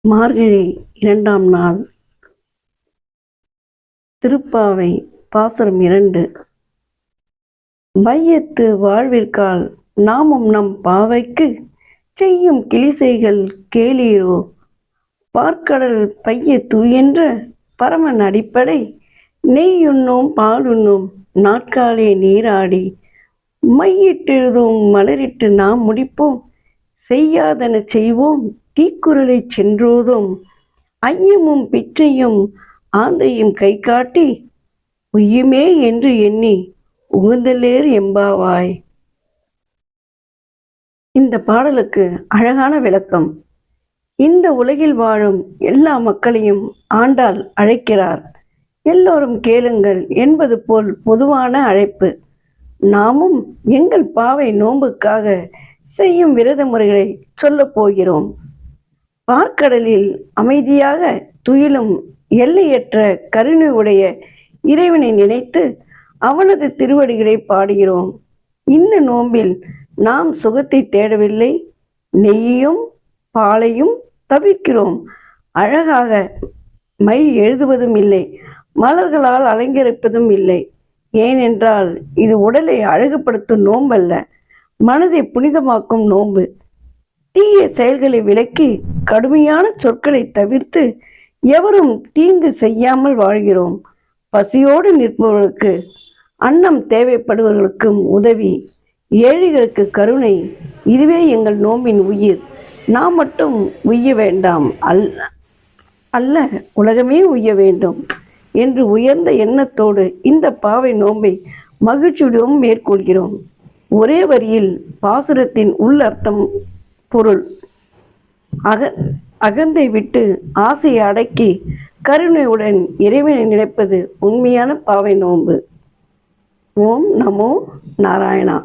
மார்கழி 2ஆம் நாள். திருப்பாவை பாசுரம் 2. வையத்து வாழ்விற்கால் நாமும் நம் பாவைக்கு செய்யும் கிளிசைகள் கேளீரோ. பார்க்கடல் பைய தூயென்ற பரமன் அடிப்படை நெய்யுண்ணோம் பாலுண்ணோம் நாட்காலே நீராடி மையிட்டெழுதும் மலரிட்டு நாம் முடிப்போம். செய்யாதன செய்வோம் தீக்குறளை சென்றோதும் ஐயமும் பிச்சையும் ஆந்தையும் கை காட்டி உய்யுமே என்று எண்ணி உகுந்தலேர் எம்பாவாய். இந்த பாடலுக்கு அழகான விளக்கம். இந்த உலகில் வாழும் எல்லா மக்களையும் ஆண்டாள் அழைக்கிறார். எல்லோரும் கேளுங்கள் என்பது போல் பொதுவான அழைப்பு. நாமும் எங்கள் பாவை நோன்புக்காக செய்யும் விரத முறைகளை சொல்லப் போகிறோம். பார்க்கடலில் அமைதியாக துயிலும் எல்லையற்ற கருணை உடைய இறைவனை நினைத்து அவனது திருவடிகளை பாடுகிறோம். இந்த நோன்பில் நாம் சுகத்தை தேடவில்லை, நெய்யையும் பாலையும் தவிர்க்கிறோம். அழகாக மை எழுதுவதும் இல்லை, மலர்களால் அலங்கரிப்பதும் இல்லை. ஏனென்றால் இது உடலை அழகுபடுத்தும் நோன்பல்ல, மனதை புனிதமாக்கும் நோன்பு. தீய செயல்களை விலக்கி கடுமையான சொற்களை தவிர்த்து எவரும் தீங்கு செய்யாமல் வாழ்கிறோம். பசியோடு நிற்பவர்களுக்கு அன்னம், தேவைப்படுபவர்களுக்கும் உதவி, ஏழைகளுக்கு கருணை, இதுவே எங்கள் நோம்பின் உயிர். நாம் மட்டும் உய்ய வேண்டாம், அல்ல உலகமே உய்ய வேண்டும் என்று உயர்ந்த எண்ணத்தோடு இந்த பாவை நோன்பை மகிழ்ச்சியுடன் மேற்கொள்கிறோம். ஒரே வரியில் பாசுரத்தின் உள்ளர்த்தம் பொருள். அகந்தை விட்டு ஆசையை அடக்கி கருணையுடன் இறைவனை நினைப்பது உண்மையான பாவை நோன்பு. ஓம் நமோ நாராயணா.